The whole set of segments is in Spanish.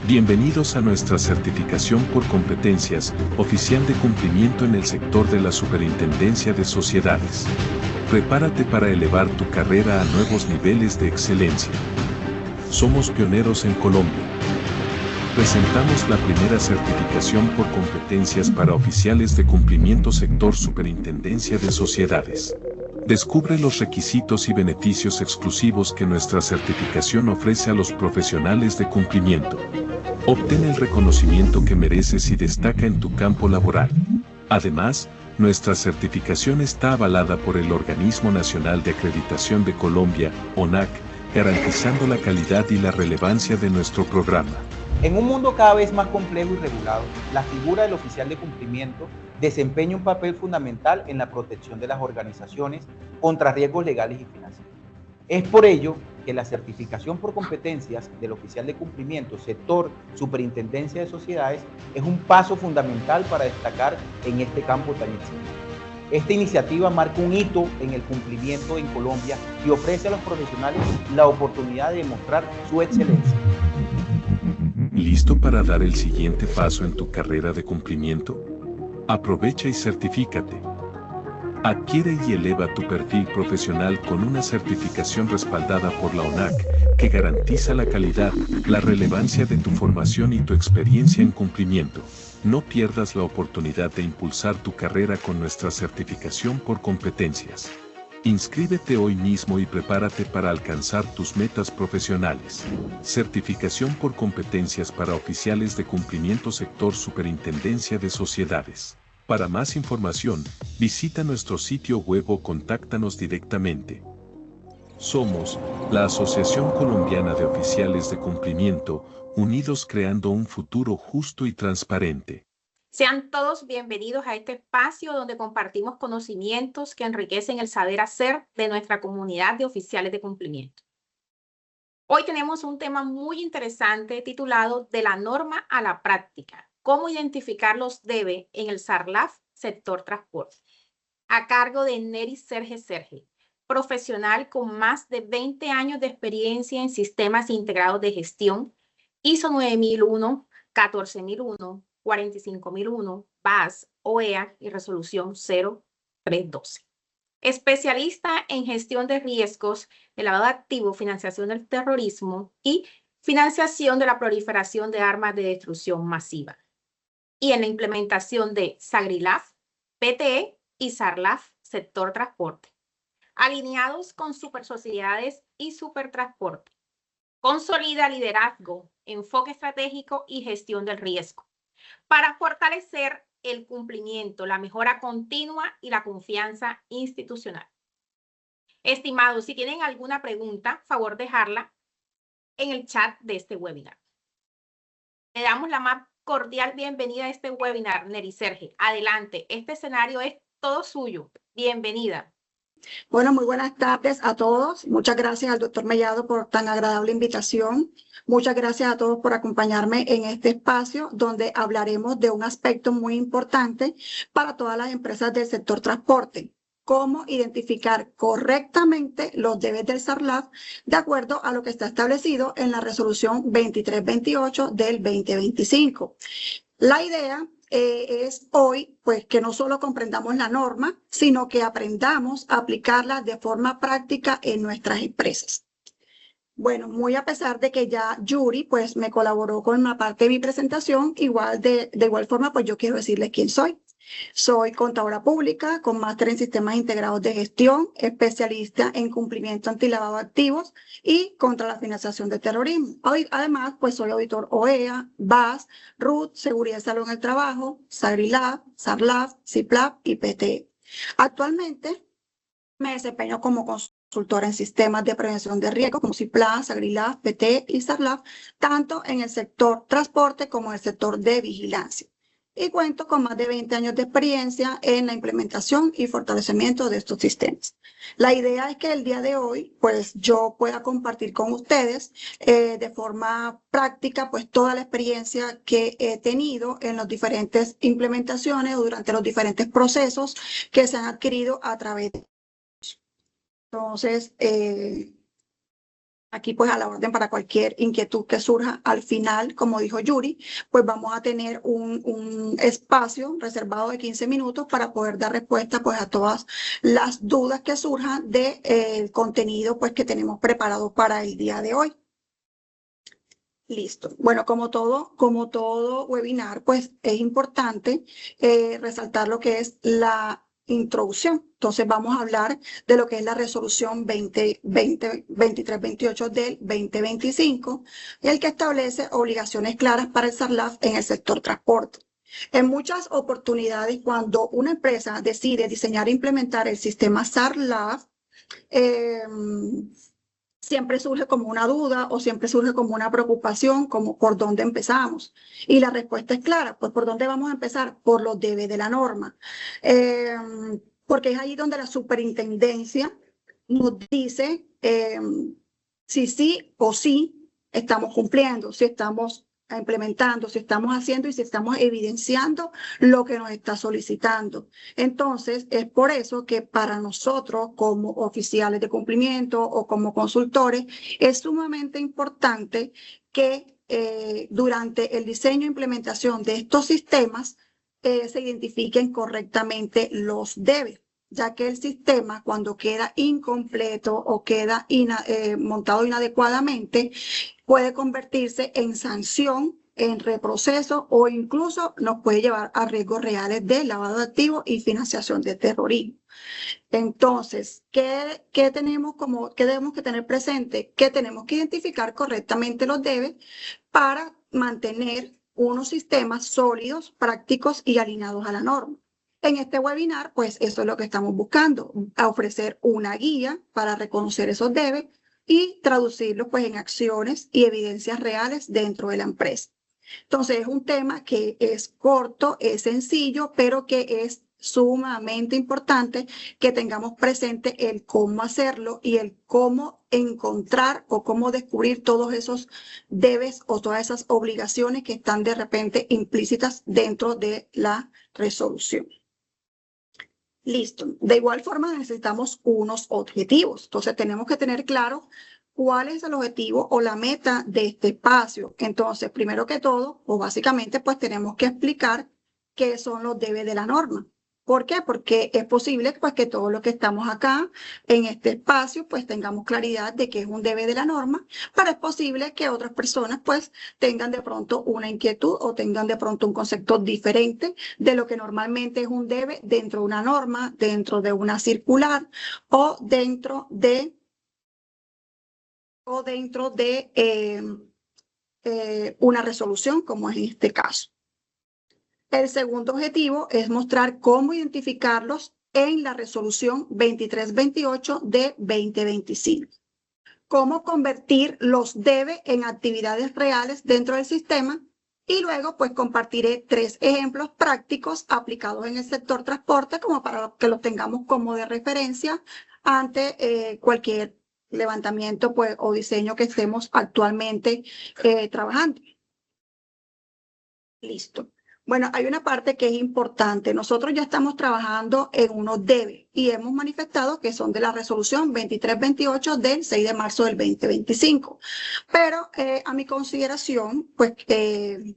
Bienvenidos a nuestra certificación por competencias, oficial de cumplimiento en el sector de la Superintendencia de Sociedades. Prepárate para elevar tu carrera a nuevos niveles de excelencia. Somos pioneros en Colombia. Presentamos la primera certificación por competencias para oficiales de cumplimiento sector Superintendencia de Sociedades. Descubre los requisitos y beneficios exclusivos que nuestra certificación ofrece a los profesionales de cumplimiento. Obtén el reconocimiento que mereces y destaca en tu campo laboral. Además, nuestra certificación está avalada por el Organismo Nacional de Acreditación de Colombia, ONAC, garantizando la calidad y la relevancia de nuestro programa. En un mundo cada vez más complejo y regulado, la figura del oficial de cumplimiento desempeña un papel fundamental en la protección de las organizaciones contra riesgos legales y financieros. Es por ello que la certificación por competencias del oficial de cumplimiento sector Superintendencia de Sociedades es un paso fundamental para destacar en este campo tan exigente. Esta iniciativa marca un hito en el cumplimiento en Colombia y ofrece a los profesionales la oportunidad de demostrar su excelencia. ¿Listo para dar el siguiente paso en tu carrera de cumplimiento? Aprovecha y certifícate. Adquiere y eleva tu perfil profesional con una certificación respaldada por la ONAC, que garantiza la calidad, la relevancia de tu formación y tu experiencia en cumplimiento. No pierdas la oportunidad de impulsar tu carrera con nuestra certificación por competencias. Inscríbete hoy mismo y prepárate para alcanzar tus metas profesionales. Certificación por competencias para oficiales de cumplimiento sector Superintendencia de Sociedades. Para más información, visita nuestro sitio web o contáctanos directamente. Somos la Asociación Colombiana de Oficiales de Cumplimiento, unidos creando un futuro justo y transparente. Sean todos bienvenidos a este espacio donde compartimos conocimientos que enriquecen el saber hacer de nuestra comunidad de oficiales de cumplimiento. Hoy tenemos un tema muy interesante titulado De la norma a la práctica. Cómo identificar los DEBE en el SARLAF sector transporte. A cargo de Neri Serge, profesional con más de 20 años de experiencia en sistemas integrados de gestión, ISO 9001, 14001, 45001, BAS, OEA y resolución 0312. Especialista en gestión de riesgos, de lavado de activos, financiación del terrorismo y financiación de la proliferación de armas de destrucción masiva. Y en la implementación de SAGRILAF, PTE y SARLAF, sector transporte, alineados con supersociedades y supertransporte. Consolida liderazgo, enfoque estratégico y gestión del riesgo para fortalecer el cumplimiento, la mejora continua y la confianza institucional. Estimados, si tienen alguna pregunta, favor dejarla en el chat de este webinar. Le damos la más cordial bienvenida a este webinar, Neri Serge. Adelante, este escenario es todo suyo. Bienvenida. Bueno, muy buenas tardes a todos. Muchas gracias al doctor Mellado por tan agradable invitación. Muchas gracias a todos por acompañarme en este espacio donde hablaremos de un aspecto muy importante para todas las empresas del sector transporte. Cómo identificar correctamente los deberes del SARLAF de acuerdo a lo que está establecido en la resolución 2328 del 2025. La idea es hoy, pues, que no solo comprendamos la norma, sino que aprendamos a aplicarla de forma práctica en nuestras empresas. Bueno, muy a pesar de que ya Yuri, pues, me colaboró con una parte de mi presentación, de igual forma, pues, yo quiero decirles quién soy. Soy contadora pública con máster en sistemas integrados de gestión, especialista en cumplimiento antilavado de activos y contra la financiación del terrorismo. Además, pues soy auditor OEA, BAS, RUT, Seguridad y Salud en el Trabajo, SAGRILAF, SARLAF, CIPLAF y PTE. Actualmente me desempeño como consultora en sistemas de prevención de riesgo como CIPLAF, SAGRILAF, PTE y SARLAF, tanto en el sector transporte como en el sector de vigilancia. Y cuento con más de 20 años de experiencia en la implementación y fortalecimiento de estos sistemas. La idea es que el día de hoy, pues yo pueda compartir con ustedes de forma práctica, pues toda la experiencia que he tenido en las diferentes implementaciones o durante los diferentes procesos que se han adquirido a través de ellos. Entonces, Aquí pues a la orden para cualquier inquietud que surja. Al final, como dijo Yuri, pues vamos a tener un espacio reservado de 15 minutos para poder dar respuesta pues a todas las dudas que surjan del contenido pues que tenemos preparado para el día de hoy. Listo. Bueno, como todo webinar, pues es importante resaltar lo que es la introducción. Entonces vamos a hablar de lo que es la resolución 2328 del 2025, el que establece obligaciones claras para el SARLAF en el sector transporte. En muchas oportunidades, cuando una empresa decide diseñar e implementar el sistema SARLAF, siempre surge como una duda o siempre surge como una preocupación, como por dónde empezamos. Y la respuesta es clara, pues ¿por dónde vamos a empezar? Por los debe de la norma. Porque es ahí donde la superintendencia nos dice si sí o sí estamos cumpliendo, si estamos implementando, si estamos haciendo y si estamos evidenciando lo que nos está solicitando. Entonces, es por eso que para nosotros como oficiales de cumplimiento o como consultores, es sumamente importante que durante el diseño e implementación de estos sistemas se identifiquen correctamente los debes, ya que el sistema cuando queda incompleto o queda montado inadecuadamente, puede convertirse en sanción, en reproceso o incluso nos puede llevar a riesgos reales de lavado de activos y financiación de terrorismo. Entonces, ¿qué debemos que tener presente? Que tenemos que identificar correctamente los debes para mantener unos sistemas sólidos, prácticos y alineados a la norma. En este webinar, pues eso es lo que estamos buscando, a ofrecer una guía para reconocer esos debes y traducirlos pues en acciones y evidencias reales dentro de la empresa. Entonces es un tema que es corto, es sencillo, pero que es sumamente importante que tengamos presente el cómo hacerlo y el cómo encontrar o cómo descubrir todos esos debes o todas esas obligaciones que están de repente implícitas dentro de la resolución. Listo. De igual forma necesitamos unos objetivos. Entonces tenemos que tener claro cuál es el objetivo o la meta de este espacio. Entonces, primero que todo, o básicamente, pues tenemos que explicar qué son los debes de la norma. ¿Por qué? Porque es posible pues, que todos los que estamos acá en este espacio pues tengamos claridad de qué es un debe de la norma, pero es posible que otras personas pues tengan de pronto una inquietud o tengan de pronto un concepto diferente de lo que normalmente es un debe dentro de una norma, dentro de una circular o dentro de una resolución, como es en este caso. El segundo objetivo es mostrar cómo identificarlos en la resolución 2328 de 2025. Cómo convertir los debe en actividades reales dentro del sistema y luego pues compartiré 3 ejemplos prácticos aplicados en el sector transporte como para que los tengamos como de referencia ante cualquier levantamiento pues, o diseño que estemos actualmente trabajando. Listo. Bueno, hay una parte que es importante. Nosotros ya estamos trabajando en unos debes y hemos manifestado que son de la resolución 2328 del 6 de marzo del 2025. Pero a mi consideración, pues es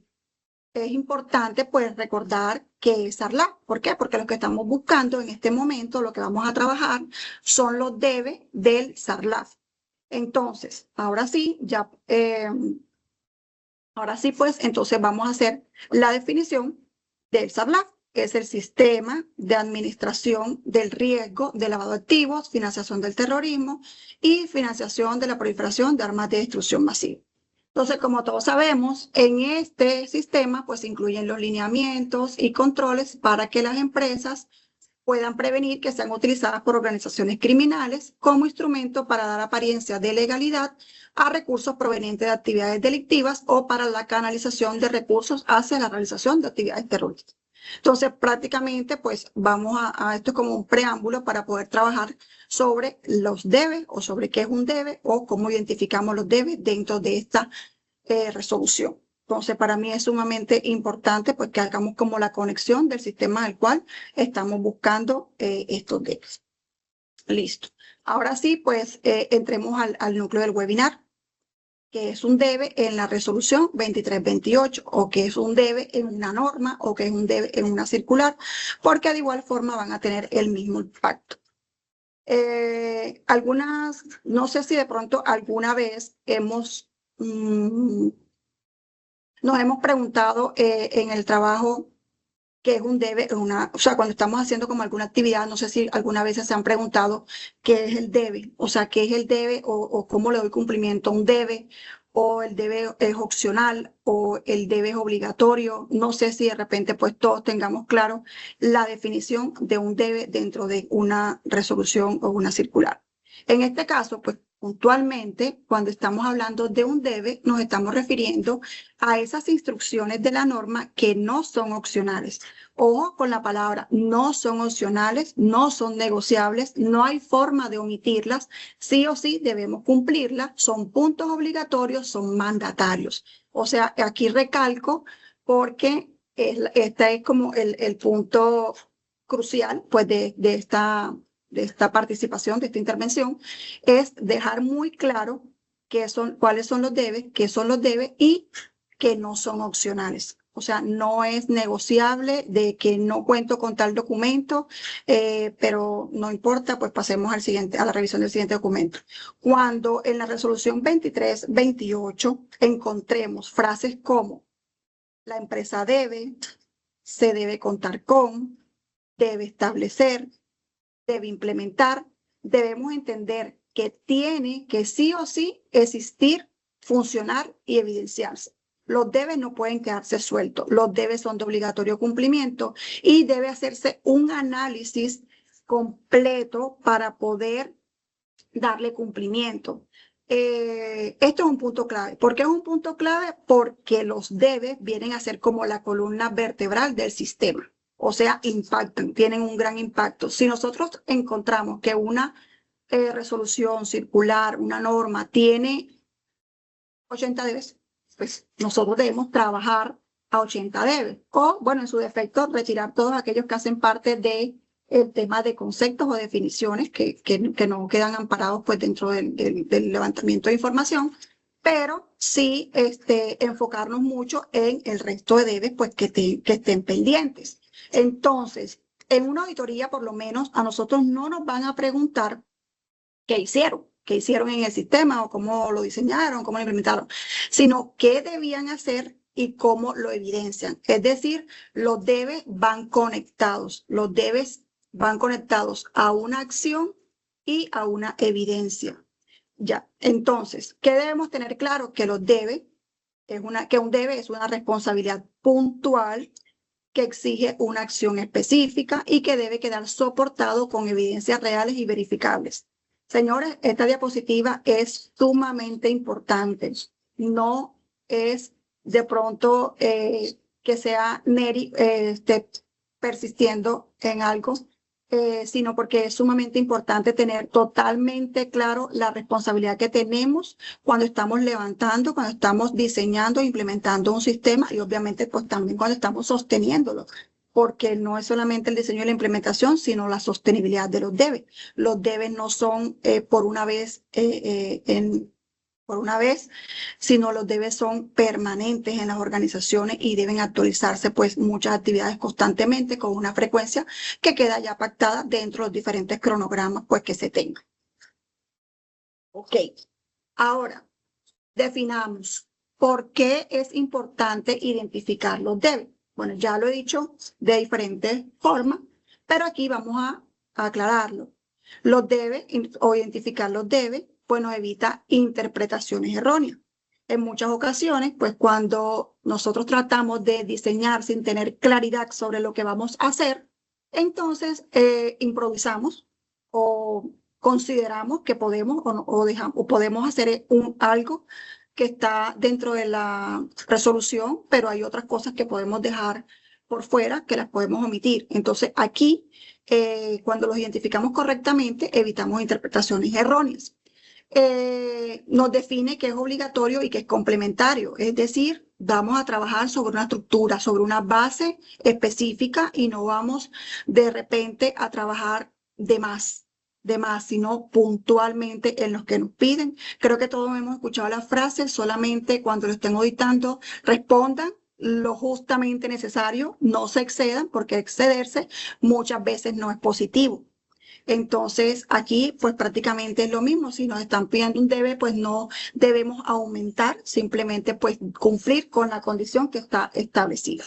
importante pues recordar que es SARLAF. ¿Por qué? Porque lo que estamos buscando en este momento, lo que vamos a trabajar, son los debes del SARLAF. Entonces, ahora sí, pues entonces vamos a hacer la definición del SARLAF, que es el Sistema de Administración del Riesgo de Lavado de Activos, Financiación del Terrorismo y Financiación de la Proliferación de Armas de Destrucción Masiva. Entonces, como todos sabemos, en este sistema pues incluyen los lineamientos y controles para que las empresas puedan prevenir que sean utilizadas por organizaciones criminales como instrumento para dar apariencia de legalidad a recursos provenientes de actividades delictivas o para la canalización de recursos hacia la realización de actividades terroristas. Entonces, prácticamente, pues vamos a esto como un preámbulo para poder trabajar sobre los debes o sobre qué es un debe o cómo identificamos los debes dentro de esta resolución. Entonces, para mí es sumamente importante pues, que hagamos como la conexión del sistema al cual estamos buscando estos debes. Listo. Ahora sí, pues entremos al núcleo del webinar. que es un debe en la resolución 2328 o que es un debe en una norma o que es un debe en una circular, porque de igual forma van a tener el mismo impacto. No sé si de pronto alguna vez nos hemos preguntado en el trabajo qué es un debe, o sea, cuando estamos haciendo como alguna actividad, no sé si alguna vez se han preguntado qué es el debe, o sea, qué es el debe o cómo le doy cumplimiento a un debe, o el debe es opcional, o el debe es obligatorio. No sé si de repente pues todos tengamos claro la definición de un debe dentro de una resolución o una circular. En este caso, pues puntualmente, cuando estamos hablando de un debe, nos estamos refiriendo a esas instrucciones de la norma que no son opcionales. Ojo con la palabra, no son opcionales, no son negociables, no hay forma de omitirlas, sí o sí debemos cumplirlas, son puntos obligatorios, son mandatarios. O sea, aquí recalco porque este es como el punto crucial pues de esta participación, de esta intervención, es dejar muy claro cuáles son los debes, qué son los debes y que no son opcionales. O sea, no es negociable de que no cuento con tal documento, pero no importa, pues pasemos a la revisión del siguiente documento. Cuando en la resolución 2328 encontremos frases como la empresa debe, se debe contar con, debe establecer, debe implementar, debemos entender que tiene que sí o sí existir, funcionar y evidenciarse. Los debes no pueden quedarse sueltos, los debes son de obligatorio cumplimiento y debe hacerse un análisis completo para poder darle cumplimiento. Esto es un punto clave. ¿Por qué es un punto clave? Porque los debes vienen a ser como la columna vertebral del sistema. O sea, impactan, tienen un gran impacto. Si nosotros encontramos que una resolución circular, una norma, tiene 80 debes, pues nosotros debemos trabajar a 80 debes. O, bueno, en su defecto, retirar todos aquellos que hacen parte de el tema de conceptos o definiciones que no quedan amparados pues dentro del levantamiento de información, pero sí enfocarnos mucho en el resto de debes pues que estén pendientes. Entonces, en una auditoría por lo menos a nosotros no nos van a preguntar qué hicieron en el sistema o cómo lo diseñaron, cómo lo implementaron, sino qué debían hacer y cómo lo evidencian. Es decir, los debes van conectados, los debes van conectados a una acción y a una evidencia. Ya, entonces, ¿qué debemos tener claro? Que los debes, que un debe es una responsabilidad puntual que exige una acción específica y que debe quedar soportado con evidencias reales y verificables. Señores, esta diapositiva es sumamente importante. No es de pronto que sea persistiendo en algo, sino porque es sumamente importante tener totalmente claro la responsabilidad que tenemos cuando estamos levantando, cuando estamos diseñando e implementando un sistema y obviamente pues también cuando estamos sosteniéndolo, porque no es solamente el diseño y la implementación, sino la sostenibilidad de los debes. Los debes no son por una vez, sino los debes son permanentes en las organizaciones y deben actualizarse pues muchas actividades constantemente con una frecuencia que queda ya pactada dentro de los diferentes cronogramas pues que se tengan. Ok, ahora definamos por qué es importante identificar los debes. Bueno, ya lo he dicho de diferentes formas, pero aquí vamos a aclararlo. Los debes o identificar los debes pues nos evita interpretaciones erróneas. En muchas ocasiones, pues cuando nosotros tratamos de diseñar sin tener claridad sobre lo que vamos a hacer, entonces improvisamos o consideramos que podemos o podemos hacer algo que está dentro de la resolución, pero hay otras cosas que podemos dejar por fuera, que las podemos omitir. Entonces aquí, cuando los identificamos correctamente, evitamos interpretaciones erróneas. Nos define qué es obligatorio y qué es complementario. Es decir, vamos a trabajar sobre una estructura, sobre una base específica y no vamos de repente a trabajar de más. de más, sino puntualmente en los que nos piden. Creo que todos hemos escuchado la frase, solamente cuando lo estén auditando respondan lo justamente necesario, no se excedan, porque excederse muchas veces no es positivo. Entonces, aquí pues prácticamente es lo mismo. Si nos están pidiendo un debe, pues no debemos aumentar, simplemente pues cumplir con la condición que está establecida.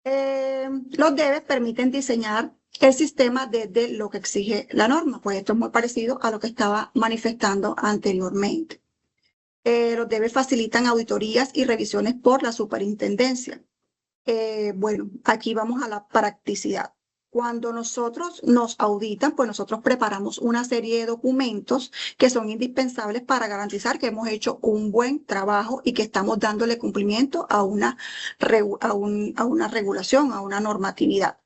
Los debes permiten diseñar el sistema desde lo que exige la norma, pues esto es muy parecido a lo que estaba manifestando anteriormente. Los debes facilitan auditorías y revisiones por la superintendencia. Bueno, aquí vamos a la practicidad. Cuando nosotros nos auditan, pues nosotros preparamos una serie de documentos que son indispensables para garantizar que hemos hecho un buen trabajo y que estamos dándole cumplimiento a una regulación, a una normatividad.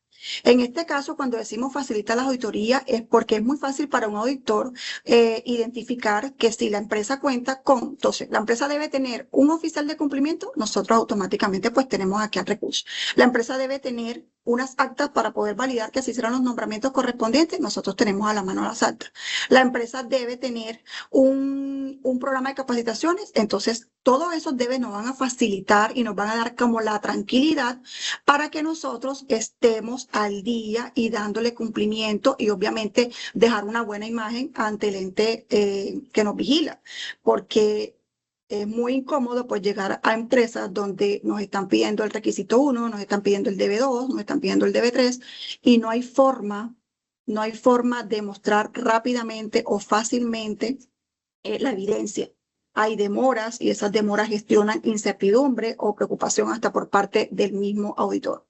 En este caso, cuando decimos facilita la auditoría, es porque es muy fácil para un auditor identificar que si la empresa cuenta con, entonces, la empresa debe tener un oficial de cumplimiento, nosotros automáticamente pues tenemos aquí al recurso. La empresa debe tener unas actas para poder validar que se hicieron los nombramientos correspondientes, nosotros tenemos a la mano las actas. La empresa debe tener un programa de capacitaciones, entonces todos esos debes nos van a facilitar y nos van a dar como la tranquilidad para que nosotros estemos al día y dándole cumplimiento y obviamente dejar una buena imagen ante el ente que nos vigila, porque es muy incómodo pues llegar a empresas donde nos están pidiendo el requisito 1, nos están pidiendo el DB2, nos están pidiendo el DB3 y no hay forma de mostrar rápidamente o fácilmente la evidencia. Hay demoras y esas demoras gestionan incertidumbre o preocupación hasta por parte del mismo auditor.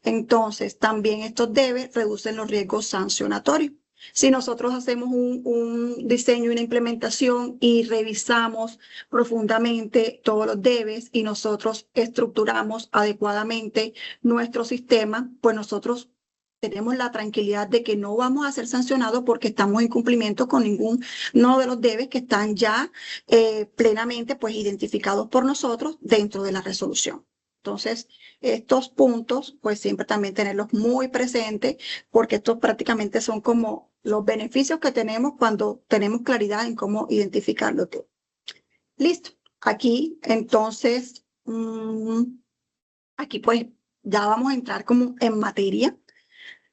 Entonces, también estos debes reducen los riesgos sancionatorios. Si nosotros hacemos un diseño y una implementación y revisamos profundamente todos los debes y nosotros estructuramos adecuadamente nuestro sistema, pues nosotros tenemos la tranquilidad de que no vamos a ser sancionados porque estamos en cumplimiento con ninguno de los debes que están ya plenamente pues identificados por nosotros dentro de la resolución. Entonces, estos puntos, pues siempre también tenerlos muy presentes, porque estos prácticamente son como los beneficios que tenemos cuando tenemos claridad en cómo identificarlo todo. Listo. Aquí, entonces, aquí pues ya vamos a entrar como en materia.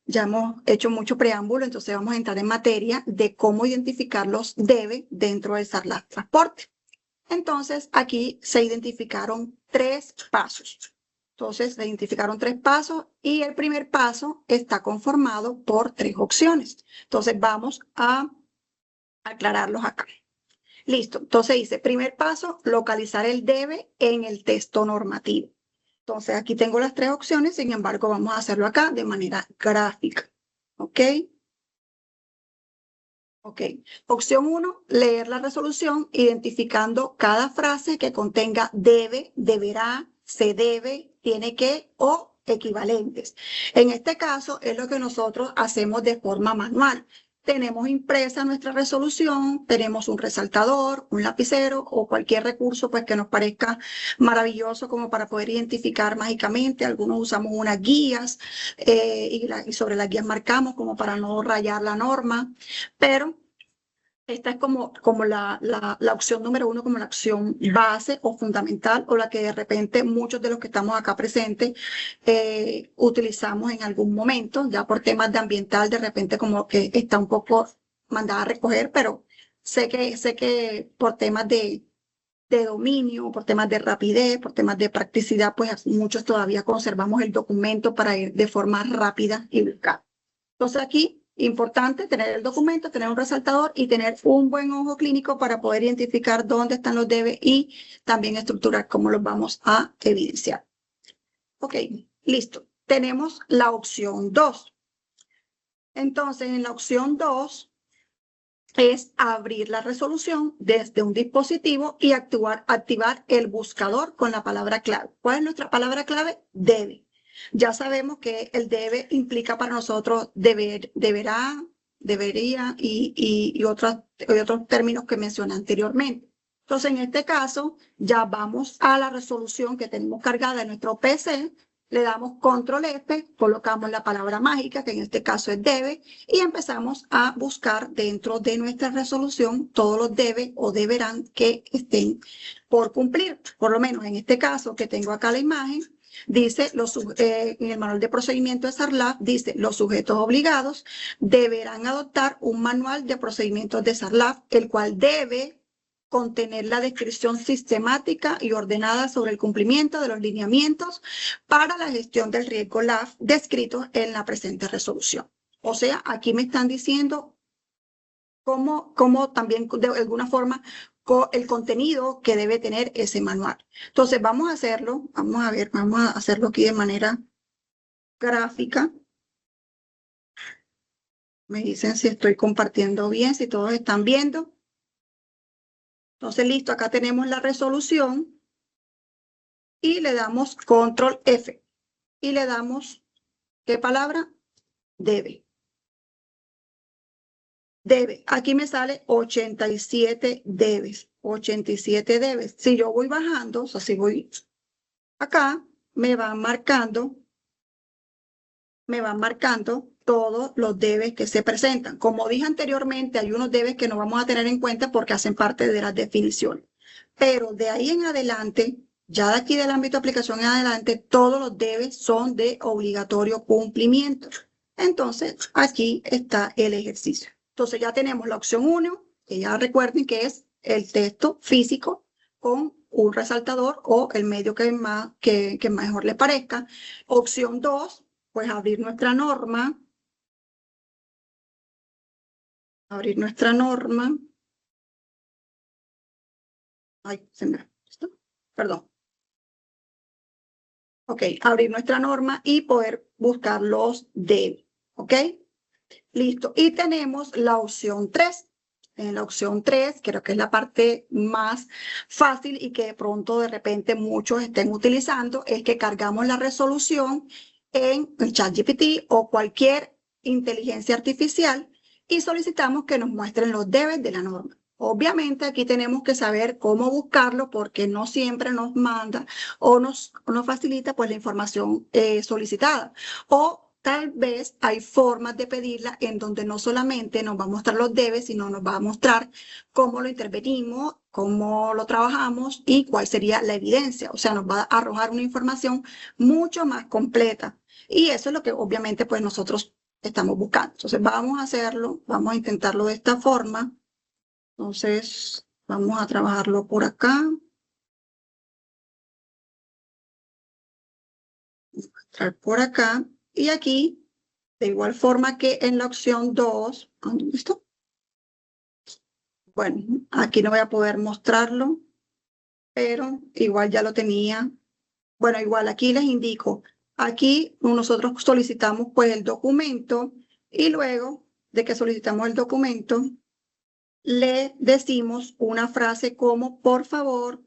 Ya hemos hecho mucho preámbulo, entonces vamos a entrar en materia de cómo identificar los debes dentro del SARLAC Transporte. Entonces, aquí se identificaron 3 pasos. Entonces, se identificaron 3 pasos y el primer paso está conformado por 3 opciones. Entonces, vamos a aclararlos acá. Listo. Entonces, dice, primer paso, localizar el debe en el texto normativo. Entonces, aquí tengo las 3 opciones, sin embargo, vamos a hacerlo acá de manera gráfica. ¿Ok? Ok. Opción 1, leer la resolución identificando cada frase que contenga debe, deberá, se debe, tiene que o equivalentes. En este caso es lo que nosotros hacemos de forma manual. Tenemos impresa nuestra resolución, tenemos un resaltador, un lapicero o cualquier recurso pues, que nos parezca maravilloso como para poder identificar mágicamente. Algunos usamos unas guías y sobre las guías marcamos como para no rayar la norma, pero esta es como la opción número 1, como la opción base o fundamental, o la que de repente muchos de los que estamos acá presentes utilizamos en algún momento, ya por temas de ambiental, de repente como que está un poco mandada a recoger, pero sé que por temas de dominio, por temas de rapidez, por temas de practicidad, pues muchos todavía conservamos el documento para ir de forma rápida y buscar. Entonces aquí, importante tener el documento, tener un resaltador y tener un buen ojo clínico para poder identificar dónde están los debes y también estructurar cómo los vamos a evidenciar. Ok, listo. Tenemos la opción 2. Entonces, en la opción 2 es abrir la resolución desde un dispositivo y activar el buscador con la palabra clave. ¿Cuál es nuestra palabra clave? Debe. Ya sabemos que el debe implica para nosotros deberá, debería y otros términos que mencioné anteriormente. Entonces, en este caso, ya vamos a la resolución que tenemos cargada en nuestro PC Le damos control F, colocamos la palabra mágica, que en este caso es debe, y empezamos a buscar dentro de nuestra resolución todos los debe o deberán que estén por cumplir. Por lo menos en este caso que tengo acá la imagen, dice, en el manual de procedimiento de SARLAF, dice, los sujetos obligados deberán adoptar un manual de procedimientos de SARLAF, el cual debe contener la descripción sistemática y ordenada sobre el cumplimiento de los lineamientos para la gestión del riesgo LAF descritos en la presente resolución. O sea, aquí me están diciendo cómo también de alguna forma el contenido que debe tener ese manual. Entonces vamos a hacerlo, vamos a hacerlo aquí de manera gráfica. Me dicen si estoy compartiendo bien, si todos están viendo. Entonces, listo, acá tenemos la resolución y le damos control F y le damos, ¿qué palabra? Debe. Debe. Aquí me sale 87 debes. 87 debes. Si yo voy bajando, o sea, si voy acá, me van marcando todos los debes que se presentan. Como dije anteriormente, hay unos debes que no vamos a tener en cuenta porque hacen parte de las definiciones. Pero de ahí en adelante, ya de aquí del ámbito de aplicación en adelante, todos los debes son de obligatorio cumplimiento. Entonces, aquí está el ejercicio. Entonces, ya tenemos la opción 1, que ya recuerden que es el texto físico con un resaltador o el medio que mejor le parezca. Opción 2, pues abrir nuestra norma. Abrir nuestra norma. Ay, se me... ¿Esto? Perdón. Ok, abrir nuestra norma y poder buscar los debe. Ok, listo. Y tenemos la opción 3. En la opción 3, creo que es la parte más fácil y que de pronto de repente muchos estén utilizando, es que cargamos la resolución en el ChatGPT o cualquier inteligencia artificial y solicitamos que nos muestren los debes de la norma. Obviamente aquí tenemos que saber cómo buscarlo porque no siempre nos manda o nos facilita pues la información solicitada. O tal vez hay formas de pedirla en donde no solamente nos va a mostrar los debes, sino nos va a mostrar cómo lo intervenimos, cómo lo trabajamos y cuál sería la evidencia. O sea, nos va a arrojar una información mucho más completa. Y eso es lo que obviamente pues nosotros estamos buscando. Entonces vamos a hacerlo, vamos a intentarlo de esta forma. Entonces vamos a trabajarlo por acá. Voy a entrar por acá. Y aquí, de igual forma que en la opción 2, ¿dónde está? Bueno, aquí no voy a poder mostrarlo, pero igual ya lo tenía. Bueno, igual aquí les indico, aquí nosotros solicitamos pues el documento y luego de que solicitamos el documento, le decimos una frase como, por favor,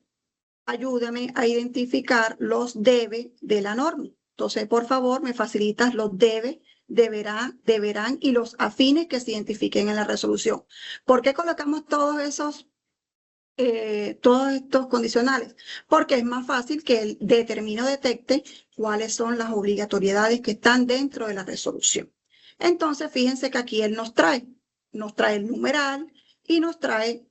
ayúdame a identificar los debe de la norma. Entonces, por favor, me facilitas los debe, deberán y los afines que se identifiquen en la resolución. ¿Por qué colocamos todos estos condicionales? Porque es más fácil que el determino detecte cuáles son las obligatoriedades que están dentro de la resolución. Entonces, fíjense que aquí él nos trae el numeral y nos trae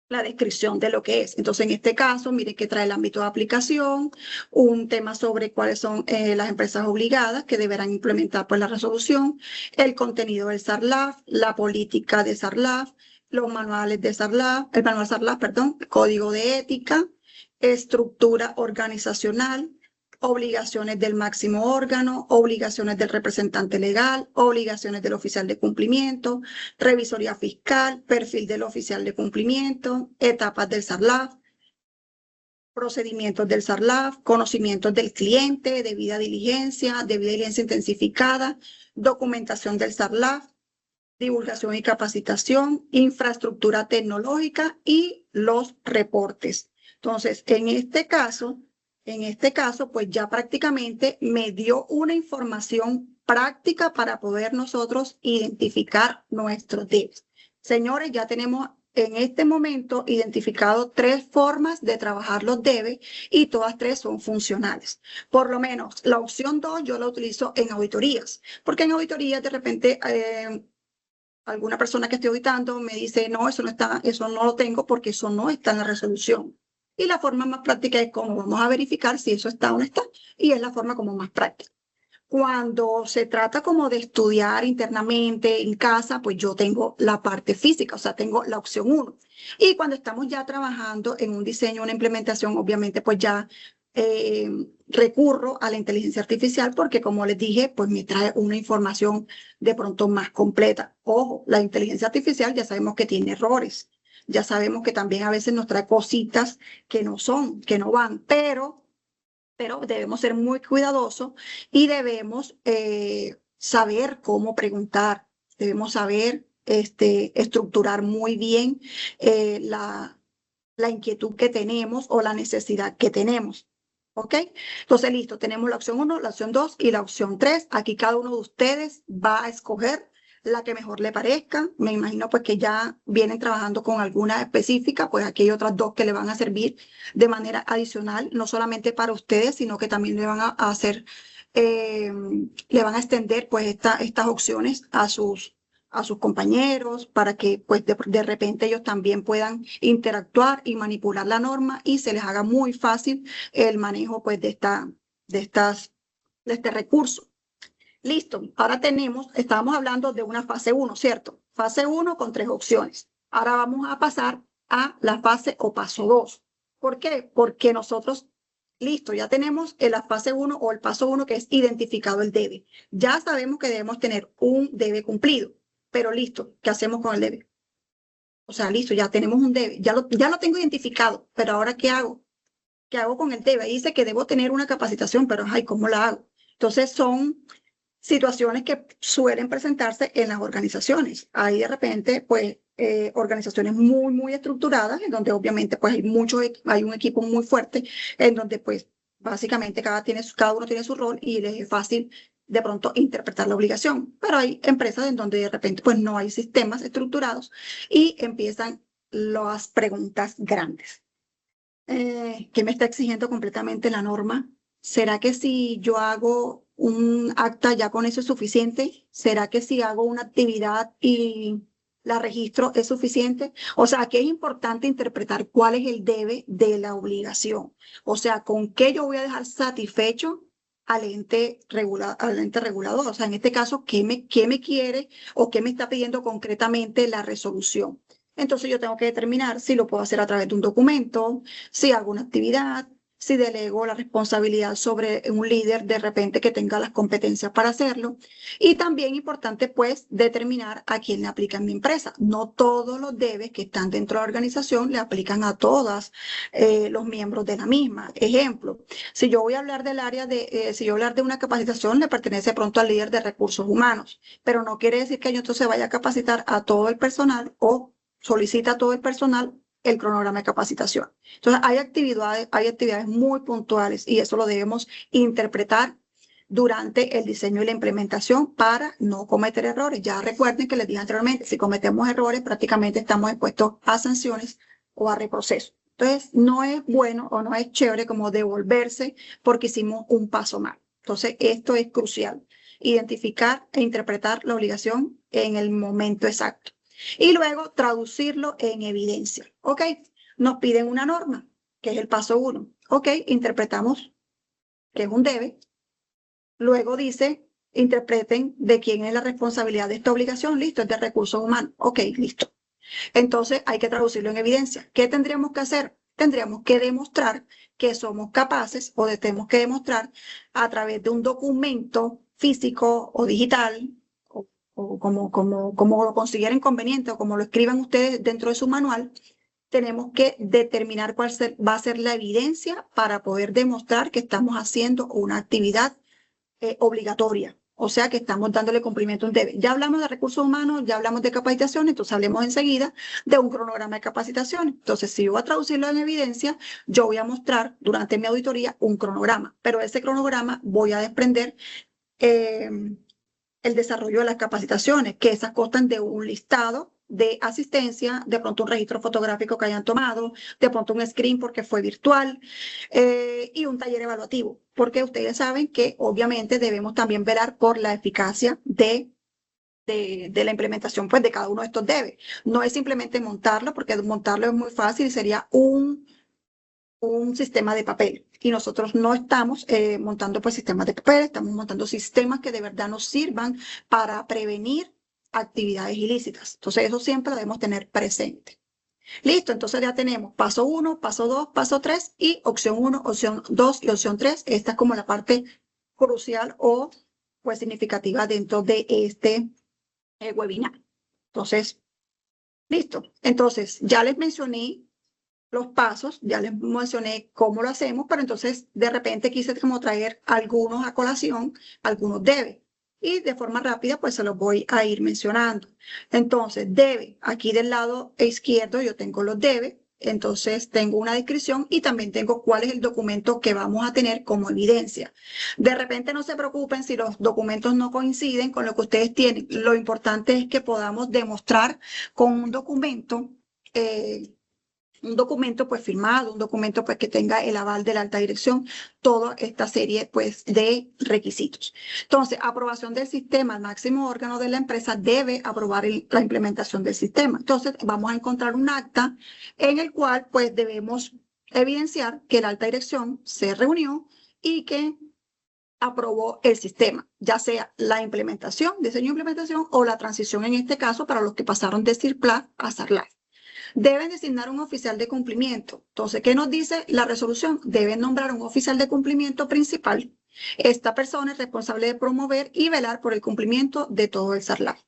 la descripción de lo que es. Entonces, en este caso, miren que trae el ámbito de aplicación, un tema sobre cuáles son las empresas obligadas que deberán implementar pues la resolución, el contenido del SARLAF, la política de SARLAF, los manuales de SARLAF, el manual SARLAF, perdón, código de ética, estructura organizacional, obligaciones del máximo órgano, obligaciones del representante legal, obligaciones del oficial de cumplimiento, revisoría fiscal, perfil del oficial de cumplimiento, etapas del SARLAF, procedimientos del SARLAF, conocimientos del cliente, debida diligencia intensificada, documentación del SARLAF, divulgación y capacitación, infraestructura tecnológica y los reportes. Entonces, en este caso, pues ya prácticamente me dio una información práctica para poder nosotros identificar nuestros debes. Señores, ya tenemos en este momento identificado 3 formas de trabajar los debes y todas 3 son funcionales. Por lo menos la opción 2 yo la utilizo en auditorías, porque en auditorías de repente alguna persona que esté auditando me dice, no, eso no está, eso no lo tengo porque eso no está en la resolución. Y la forma más práctica es cómo vamos a verificar si eso está o no está, y es la forma como más práctica. Cuando se trata como de estudiar internamente en casa, pues yo tengo la parte física, o sea, tengo la opción 1. Y cuando estamos ya trabajando en un diseño, una implementación, obviamente pues ya recurro a la inteligencia artificial porque como les dije, pues me trae una información de pronto más completa. Ojo, la inteligencia artificial ya sabemos que tiene errores, ya sabemos que también a veces nos trae cositas que no son, que no van, pero debemos ser muy cuidadosos y debemos saber cómo preguntar, debemos saber estructurar muy bien la inquietud que tenemos o la necesidad que tenemos. ¿Ok? Entonces, listo, tenemos la opción 1, la opción 2 y la opción 3. Aquí cada uno de ustedes va a escoger la que mejor le parezca. Me imagino pues que ya vienen trabajando con alguna específica, pues aquí hay otras 2 que le van a servir de manera adicional, no solamente para ustedes, sino que también le van a hacer, le van a extender pues estas opciones a sus compañeros para que pues de repente ellos también puedan interactuar y manipular la norma y se les haga muy fácil el manejo pues de este recurso. Listo, ahora estábamos hablando de una fase 1, ¿cierto? Fase 1 con 3 opciones. Ahora vamos a pasar a la fase o paso 2. ¿Por qué? Porque nosotros, listo, ya tenemos en la fase 1 o el paso 1 que es identificado el debe. Ya sabemos que debemos tener un debe cumplido, pero listo, ¿qué hacemos con el debe? O sea, listo, ya tenemos un debe, ya lo tengo identificado, pero ahora ¿qué hago? ¿Qué hago con el debe? Ahí dice que debo tener una capacitación, pero ay, ¿cómo la hago? Entonces son situaciones que suelen presentarse en las organizaciones. Hay de repente, pues, organizaciones muy, muy estructuradas, en donde obviamente, pues, hay un equipo muy fuerte, en donde, pues, básicamente cada uno tiene su rol y les es fácil de pronto interpretar la obligación. Pero hay empresas en donde de repente, pues, no hay sistemas estructurados y empiezan las preguntas grandes. ¿Qué me está exigiendo completamente la norma? ¿Será que si yo hago un acta ya con eso es suficiente? ¿Será que si hago una actividad y la registro es suficiente? O sea, aquí es importante interpretar cuál es el debe de la obligación. O sea, con qué yo voy a dejar satisfecho al ente regulador. O sea, en este caso, ¿qué me quiere o qué me está pidiendo concretamente la resolución? Entonces yo tengo que determinar si lo puedo hacer a través de un documento, si hago una actividad, si delego la responsabilidad sobre un líder de repente que tenga las competencias para hacerlo. Y también importante pues determinar a quién le aplica en mi empresa. No todos los debes que están dentro de la organización le aplican a todos los miembros de la misma. Ejemplo, si yo voy a hablar del área si yo voy a hablar de una capacitación, le pertenece pronto al líder de recursos humanos, pero no quiere decir que yo entonces vaya a capacitar a todo el personal o solicita a todo el personal el cronograma de capacitación. Entonces, hay actividades muy puntuales y eso lo debemos interpretar durante el diseño y la implementación para no cometer errores. Ya recuerden que les dije anteriormente, si cometemos errores, prácticamente estamos expuestos a sanciones o a reproceso. Entonces, no es bueno o no es chévere como devolverse porque hicimos un paso mal. Entonces, esto es crucial. Identificar e interpretar la obligación en el momento exacto. Y luego traducirlo en evidencia. ¿Ok? Nos piden una norma, que es el paso 1. ¿Ok? Interpretamos que es un debe. Luego dice, interpreten de quién es la responsabilidad de esta obligación. Listo, es de recursos humanos. Ok, listo. Entonces hay que traducirlo en evidencia. ¿Qué tendríamos que hacer? Tendríamos que demostrar que somos capaces o tenemos que demostrar a través de un documento físico o digital o como lo consideren conveniente o como lo escriban ustedes dentro de su manual, tenemos que determinar cuál va a ser la evidencia para poder demostrar que estamos haciendo una actividad obligatoria. O sea, que estamos dándole cumplimiento a un debe. Ya hablamos de recursos humanos, ya hablamos de capacitación, entonces hablemos enseguida de un cronograma de capacitación. Entonces, si yo voy a traducirlo en evidencia, yo voy a mostrar durante mi auditoría un cronograma, pero de ese cronograma voy a desprender el desarrollo de las capacitaciones, que esas constan de un listado de asistencia, de pronto un registro fotográfico que hayan tomado, de pronto un screen porque fue virtual, y un taller evaluativo, porque ustedes saben que obviamente debemos también velar por la eficacia de la implementación pues, de cada uno de estos debe. No es simplemente montarlo, porque montarlo es muy fácil y sería un sistema de papel. Y nosotros no estamos montando pues, sistemas de papel, estamos montando sistemas que de verdad nos sirvan para prevenir actividades ilícitas. Entonces, eso siempre lo debemos tener presente. Listo, entonces ya tenemos paso 1, paso 2, paso 3 y opción 1, opción 2 y opción 3. Esta es como la parte crucial o pues significativa dentro de este webinar. Entonces, listo. Entonces, ya les mencioné los pasos, ya les mencioné cómo lo hacemos, pero entonces de repente quise como traer algunos a colación, algunos debe. Y de forma rápida, pues se los voy a ir mencionando. Entonces, debe, aquí del lado izquierdo yo tengo los debe, entonces tengo una descripción y también tengo cuál es el documento que vamos a tener como evidencia. De repente no se preocupen si los documentos no coinciden con lo que ustedes tienen. Lo importante es que podamos demostrar con un documento pues firmado, un documento pues que tenga el aval de la alta dirección, toda esta serie pues de requisitos. Entonces, aprobación del sistema, el máximo órgano de la empresa debe aprobar la implementación del sistema. Entonces, vamos a encontrar un acta en el cual pues debemos evidenciar que la alta dirección se reunió y que aprobó el sistema, ya sea la implementación, diseño de implementación o la transición en este caso para los que pasaron de CIRPLAN a SARLAF. Deben designar un oficial de cumplimiento. Entonces, ¿qué nos dice la resolución? Deben nombrar un oficial de cumplimiento principal. Esta persona es responsable de promover y velar por el cumplimiento de todo el SARLAF.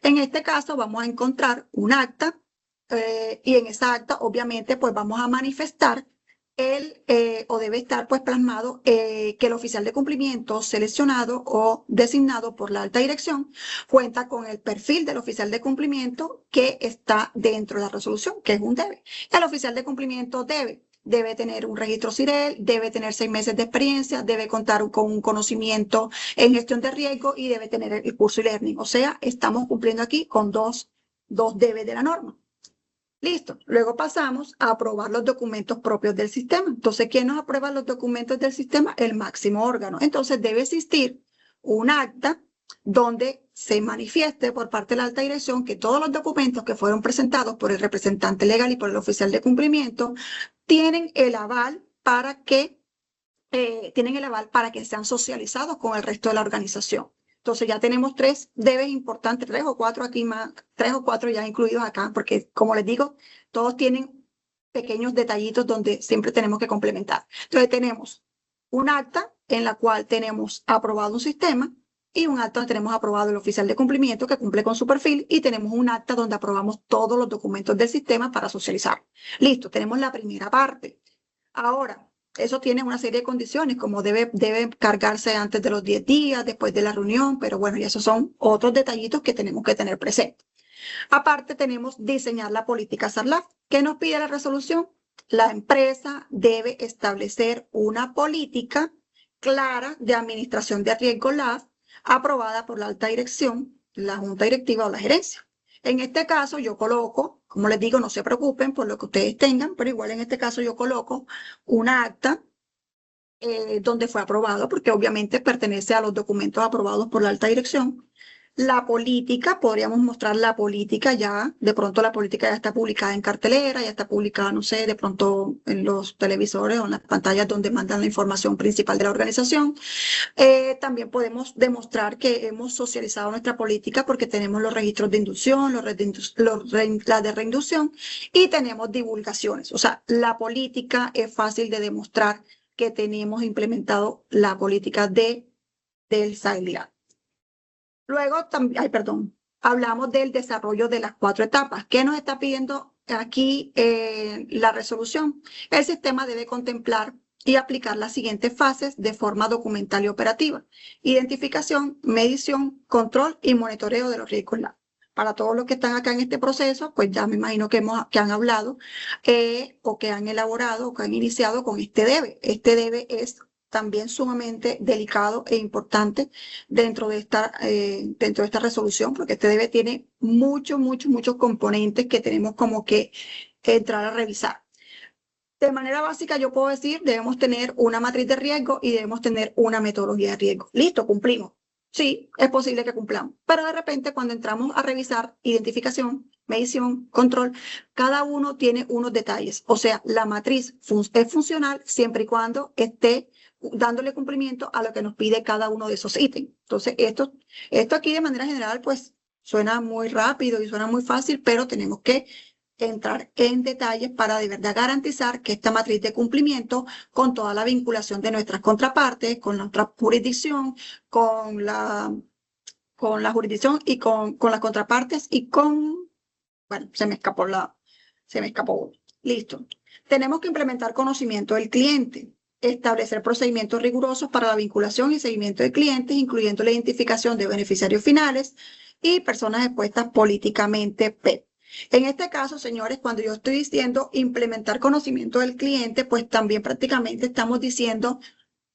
En este caso, vamos a encontrar un acta y en esa acta, obviamente, pues vamos a manifestar o debe estar pues plasmado que el oficial de cumplimiento seleccionado o designado por la alta dirección cuenta con el perfil del oficial de cumplimiento que está dentro de la resolución, que es un debe. El oficial de cumplimiento debe tener un registro CIREL, debe tener 6 meses de experiencia, debe contar con un conocimiento en gestión de riesgo y debe tener el curso e-learning. O sea, estamos cumpliendo aquí con dos debes de la norma. Listo. Luego pasamos a aprobar los documentos propios del sistema. Entonces, ¿quién nos aprueba los documentos del sistema? El máximo órgano. Entonces, debe existir un acta donde se manifieste por parte de la alta dirección que todos los documentos que fueron presentados por el representante legal y por el oficial de cumplimiento tienen el aval para que sean socializados con el resto de la organización. Entonces ya tenemos 3 debes importantes, 3 o 4 aquí más, 3 o 4 ya incluidos acá, porque como les digo, todos tienen pequeños detallitos donde siempre tenemos que complementar. Entonces tenemos un acta en la cual tenemos aprobado un sistema y un acta donde tenemos aprobado el oficial de cumplimiento que cumple con su perfil y tenemos un acta donde aprobamos todos los documentos del sistema para socializar. Listo, tenemos la primera parte. Ahora, eso tiene una serie de condiciones, como debe cargarse antes de los 10 días, después de la reunión, pero bueno, y esos son otros detallitos que tenemos que tener presentes. Aparte, tenemos diseñar la política SARLAF. ¿Qué nos pide la resolución? La empresa debe establecer una política clara de administración de riesgo LAF aprobada por la alta dirección, la junta directiva o la gerencia. En este caso, yo coloco, como les digo, no se preocupen por lo que ustedes tengan, pero igual en este caso yo coloco una acta donde fue aprobado, porque obviamente pertenece a los documentos aprobados por la alta dirección. La política, podríamos mostrar la política ya, de pronto la política ya está publicada en cartelera, ya está publicada, no sé, de pronto en los televisores o en las pantallas donde mandan la información principal de la organización. También podemos demostrar que hemos socializado nuestra política porque tenemos los registros de inducción, las de reinducción y tenemos divulgaciones. O sea, la política es fácil de demostrar que tenemos implementado la política del SAILIAD. Luego, hablamos del desarrollo de las 4 etapas. ¿Qué nos está pidiendo aquí la resolución? El sistema debe contemplar y aplicar las siguientes fases de forma documental y operativa: identificación, medición, control y monitoreo de los riesgos LAF. Para todos los que están acá en este proceso, pues ya me imagino que han hablado o que han elaborado o que han iniciado con este debe. Este debe es también sumamente delicado e importante dentro de esta resolución, porque este debe tiene muchos componentes que tenemos como que entrar a revisar. De manera básica, yo puedo decir, debemos tener una matriz de riesgo y debemos tener una metodología de riesgo. Listo, cumplimos. Sí, es posible que cumplamos. Pero de repente, cuando entramos a revisar identificación, medición, control, cada uno tiene unos detalles. O sea, la matriz es funcional siempre y cuando esté dándole cumplimiento a lo que nos pide cada uno de esos ítems. Entonces, esto aquí de manera general, pues, suena muy rápido y suena muy fácil, pero tenemos que entrar en detalles para de verdad garantizar que esta matriz de cumplimiento, con toda la vinculación de nuestras contrapartes, con nuestra jurisdicción, con la jurisdicción y con las contrapartes y bueno, se me escapó uno. Listo. Tenemos que implementar conocimiento del cliente, establecer procedimientos rigurosos para la vinculación y seguimiento de clientes, incluyendo la identificación de beneficiarios finales y personas expuestas políticamente PEP. En este caso, señores, cuando yo estoy diciendo implementar conocimiento del cliente, pues también prácticamente estamos diciendo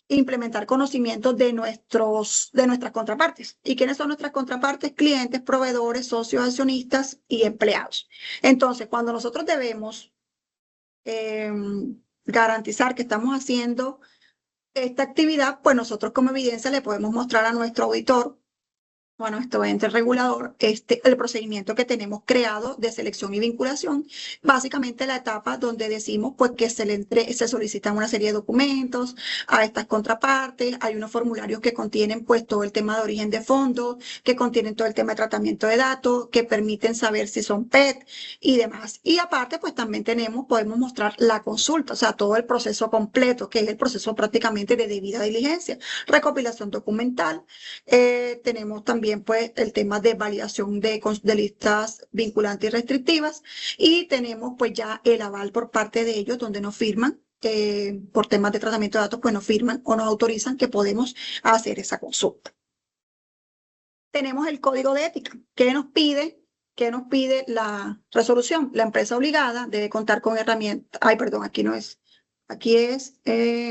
implementar conocimiento de nuestras contrapartes. ¿Y quiénes son nuestras contrapartes? Clientes, proveedores, socios, accionistas y empleados. Entonces, cuando nosotros debemos garantizar que estamos haciendo esta actividad, pues nosotros como evidencia le podemos mostrar a nuestro auditor, bueno, esto ente regulador, el procedimiento que tenemos creado de selección y vinculación, básicamente la etapa donde decimos pues que se solicitan una serie de documentos a estas contrapartes, hay unos formularios que contienen pues todo el tema de origen de fondos, que contienen todo el tema de tratamiento de datos, que permiten saber si son PET y demás. Y aparte pues también podemos mostrar la consulta, o sea, todo el proceso completo, que es el proceso prácticamente de debida diligencia, recopilación documental, tenemos también pues el tema de validación de listas vinculantes y restrictivas y tenemos pues ya el aval por parte de ellos donde nos firman por temas de tratamiento de datos, pues nos firman o nos autorizan que podemos hacer esa consulta. Tenemos el código de ética que nos pide la resolución. La empresa obligada debe contar con herramientas. Ay, perdón, aquí no es.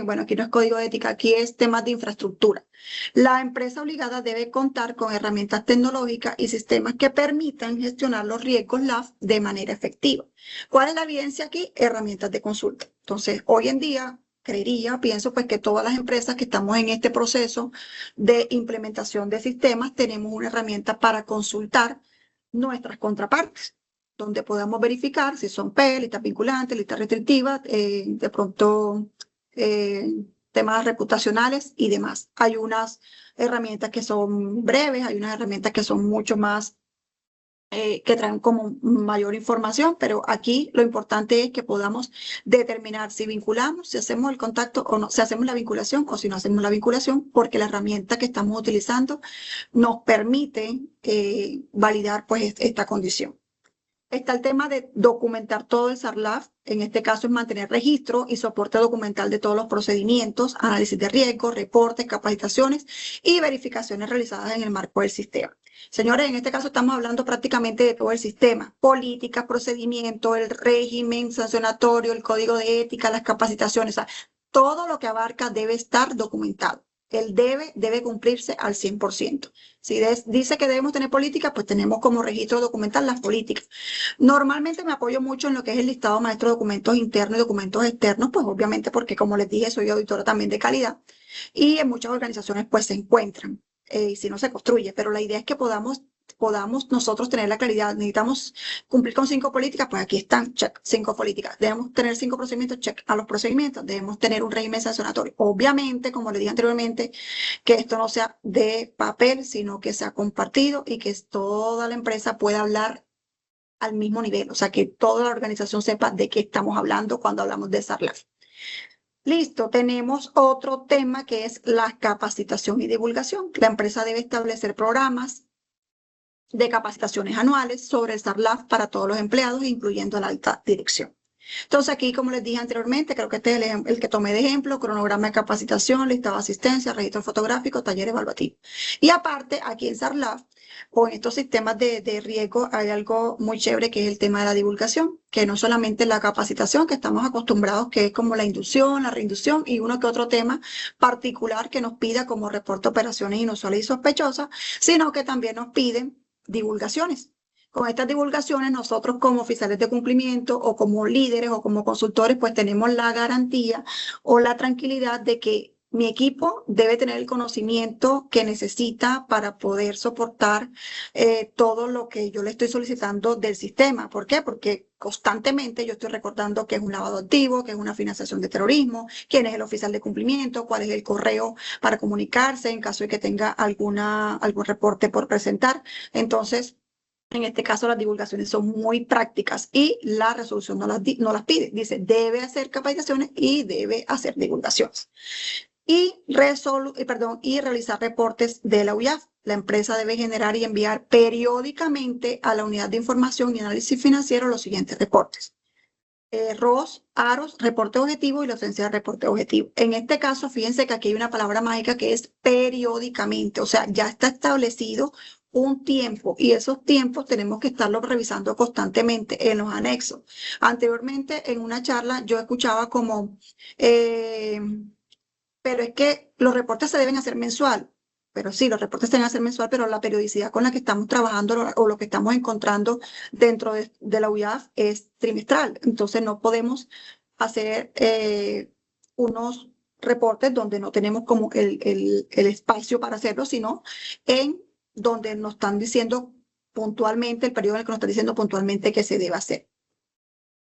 Bueno, aquí no es código de ética, aquí es temas de infraestructura. La empresa obligada debe contar con herramientas tecnológicas y sistemas que permitan gestionar los riesgos LAF de manera efectiva. ¿Cuál es la evidencia aquí? Herramientas de consulta. Entonces, hoy en día, pienso pues que todas las empresas que estamos en este proceso de implementación de sistemas tenemos una herramienta para consultar nuestras contrapartes, donde podamos verificar si son P, listas vinculantes, listas restrictivas, de pronto temas reputacionales y demás. Hay unas herramientas que son breves, hay unas herramientas que son mucho más, que traen como mayor información, pero aquí lo importante es que podamos determinar si vinculamos, si hacemos el contacto o no, si hacemos la vinculación o si no hacemos la vinculación, porque la herramienta que estamos utilizando nos permite validar pues esta condición. Está el tema de documentar todo el SARLAF, en este caso es mantener registro y soporte documental de todos los procedimientos, análisis de riesgos, reportes, capacitaciones y verificaciones realizadas en el marco del sistema. Señores, en este caso estamos hablando prácticamente de todo el sistema, políticas, procedimientos, el régimen sancionatorio, el código de ética, las capacitaciones, o sea, todo lo que abarca debe estar documentado. El debe cumplirse al 100%. Si dice que debemos tener políticas, pues tenemos como registro documental las políticas. Normalmente me apoyo mucho en lo que es el listado maestro de documentos internos y documentos externos, pues obviamente porque como les dije, soy auditora también de calidad y en muchas organizaciones pues se encuentran, y si no se construye, pero la idea es que podamos nosotros tener la claridad. Necesitamos cumplir con 5 políticas, pues aquí están, check, 5 políticas. Debemos tener 5 procedimientos, check a los procedimientos. Debemos tener un régimen sancionatorio. Obviamente, como le dije anteriormente, que esto no sea de papel, sino que sea compartido y que toda la empresa pueda hablar al mismo nivel. O sea, que toda la organización sepa de qué estamos hablando cuando hablamos de SARLAF. Listo, tenemos otro tema que es la capacitación y divulgación. La empresa debe establecer programas de capacitaciones anuales sobre el SARLAF para todos los empleados, incluyendo la alta dirección. Entonces aquí, como les dije anteriormente, creo que este es el que tomé de ejemplo, cronograma de capacitación, listado de asistencia, registro fotográfico, taller evaluativo. Y aparte, aquí en SARLAF, o en estos sistemas de riesgo, hay algo muy chévere que es el tema de la divulgación, que no solamente la capacitación, que estamos acostumbrados, que es como la inducción, la reinducción y uno que otro tema particular que nos pida como reporte de operaciones inusuales y sospechosas, sino que también nos piden divulgaciones. Con estas divulgaciones, nosotros como oficiales de cumplimiento o como líderes o como consultores, pues tenemos la garantía o la tranquilidad de que mi equipo debe tener el conocimiento que necesita para poder soportar todo lo que yo le estoy solicitando del sistema. ¿Por qué? Porque constantemente yo estoy recordando qué es un lavado de activos, qué es una financiación de terrorismo, quién es el oficial de cumplimiento, cuál es el correo para comunicarse en caso de que tenga algún reporte por presentar. Entonces, en este caso, las divulgaciones son muy prácticas y la resolución no las pide. Dice, debe hacer capacitaciones y debe hacer divulgaciones. Y realizar reportes de la UIAF. La empresa debe generar y enviar periódicamente a la Unidad de Información y Análisis Financiero los siguientes reportes. ROS, AROS, reporte objetivo y la ausencia de reporte objetivo. En este caso, fíjense que aquí hay una palabra mágica que es periódicamente, o sea, ya está establecido un tiempo y esos tiempos tenemos que estarlos revisando constantemente en los anexos. Anteriormente, en una charla, yo escuchaba como, pero es que los reportes se deben hacer mensual. Pero sí, los reportes se deben hacer mensual, pero la periodicidad con la que estamos trabajando o lo que estamos encontrando dentro de la UIAF es trimestral. Entonces no podemos hacer unos reportes donde no tenemos como el espacio para hacerlo, sino en donde nos están diciendo puntualmente, el periodo en el que nos están diciendo puntualmente que se debe hacer.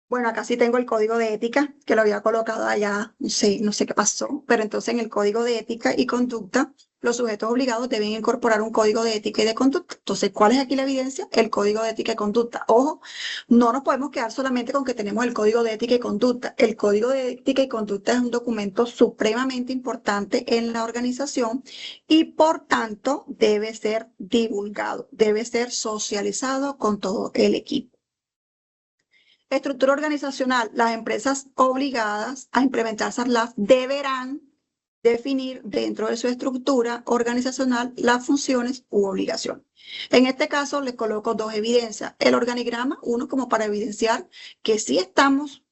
Bueno, acá sí tengo el código de ética, que lo había colocado allá, no sé qué pasó, pero entonces en el código de ética y conducta, los sujetos obligados deben incorporar un código de ética y de conducta. Entonces, ¿cuál es aquí la evidencia? El código de ética y conducta. Ojo, no nos podemos quedar solamente con que tenemos el código de ética y conducta. El código de ética y conducta es un documento supremamente importante en la organización y por tanto debe ser divulgado, debe ser socializado con todo el equipo. Estructura organizacional. Las empresas obligadas a implementar SARLAF deberán definir dentro de su estructura organizacional las funciones u obligaciones. En este caso, les coloco dos evidencias. El organigrama, uno como para evidenciar que sí estamos,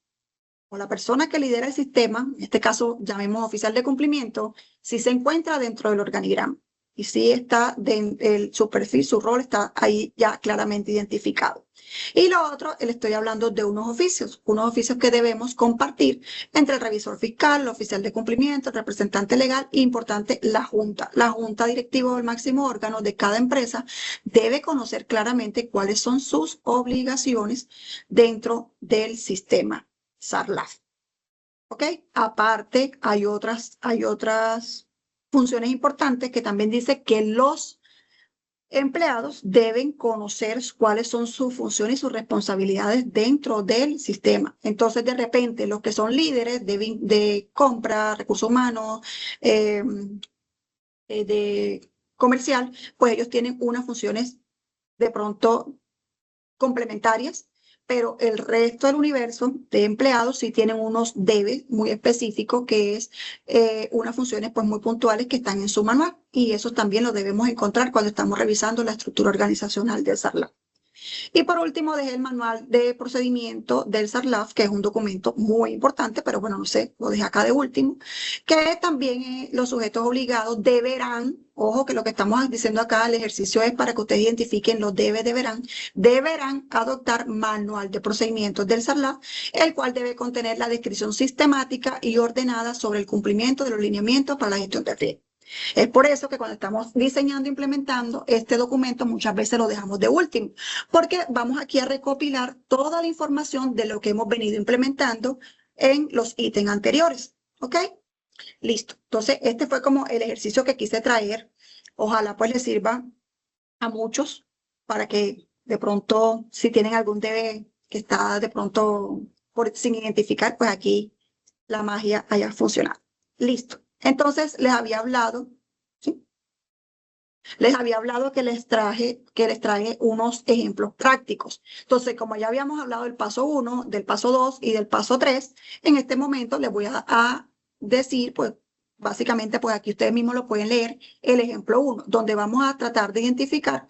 o la persona que lidera el sistema, en este caso llamemos oficial de cumplimiento, sí se encuentra dentro del organigrama. Y sí está, su perfil, su rol está ahí ya claramente identificado. Y lo otro, le estoy hablando de unos oficios que debemos compartir entre el revisor fiscal, el oficial de cumplimiento, el representante legal e importante, la junta. La junta directiva o el máximo órgano de cada empresa debe conocer claramente cuáles son sus obligaciones dentro del sistema SARLAF. ¿Ok? Aparte, hay otras funciones importantes que también dice que los empleados deben conocer cuáles son sus funciones y sus responsabilidades dentro del sistema. Entonces, de repente, los que son líderes de compra, recursos humanos, de comercial, pues ellos tienen unas funciones de pronto complementarias, pero el resto del universo de empleados sí tienen unos debes muy específicos, que es unas funciones pues muy puntuales que están en su manual, y eso también lo debemos encontrar cuando estamos revisando la estructura organizacional del SARLAF. Y por último, dejé el manual de procedimiento del SARLAF, que es un documento muy importante, pero bueno, no sé, lo dejé acá de último, que también los sujetos obligados deberán, ojo que lo que estamos diciendo acá, el ejercicio es para que ustedes identifiquen los deberán adoptar manual de procedimientos del SARLAF, el cual debe contener la descripción sistemática y ordenada sobre el cumplimiento de los lineamientos para la gestión de riesgo. Es por eso que cuando estamos diseñando e implementando este documento muchas veces lo dejamos de último, porque vamos aquí a recopilar toda la información de lo que hemos venido implementando en los ítems anteriores. ¿Ok? Listo. Entonces, este fue como el ejercicio que quise traer. Ojalá pues les sirva a muchos para que de pronto, si tienen algún debe que está de pronto sin identificar, pues aquí la magia haya funcionado. Listo. Entonces, les había hablado, ¿sí? Les había hablado que les traje unos ejemplos prácticos. Entonces, como ya habíamos hablado del paso 1, del paso 2 y del paso 3, en este momento les voy a decir, pues, básicamente, pues aquí ustedes mismos lo pueden leer, el ejemplo 1, donde vamos a tratar de identificar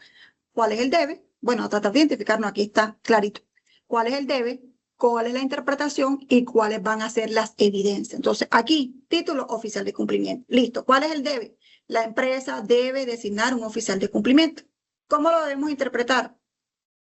cuál es el debe. Bueno, a tratar de identificar, no, aquí está clarito. ¿Cuál es el debe? ¿Cuál es la interpretación? Y cuáles van a ser las evidencias. Entonces, aquí, título oficial de cumplimiento. Listo. ¿Cuál es el debe? La empresa debe designar un oficial de cumplimiento. ¿Cómo lo debemos interpretar?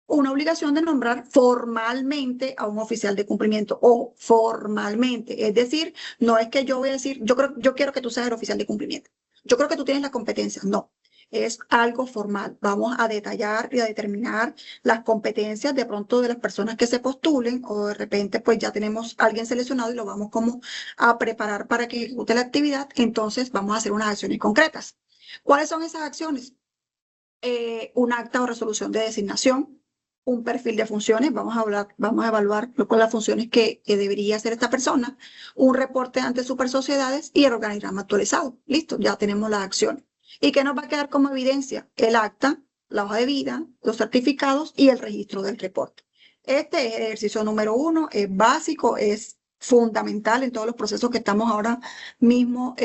Una obligación de nombrar formalmente a un oficial de cumplimiento o formalmente. Es decir, no es que yo voy a decir, yo quiero que tú seas el oficial de cumplimiento. Yo creo que tú tienes las competencias. No, es algo formal. Vamos a detallar y a determinar las competencias de pronto de las personas que se postulen o de repente pues ya tenemos a alguien seleccionado y lo vamos como a preparar para que ejecute la actividad. Entonces vamos a hacer unas acciones concretas. ¿Cuáles son esas acciones? Un acta o resolución de designación, un perfil de funciones, vamos a evaluar con las funciones que debería hacer esta persona, un reporte ante supersociedades y el organigrama actualizado. Listo, ya tenemos las acciones. ¿Y qué nos va a quedar como evidencia? El acta, la hoja de vida, los certificados y el registro del reporte. Este es el ejercicio número 1, es básico, es fundamental en todos los procesos que estamos ahora mismo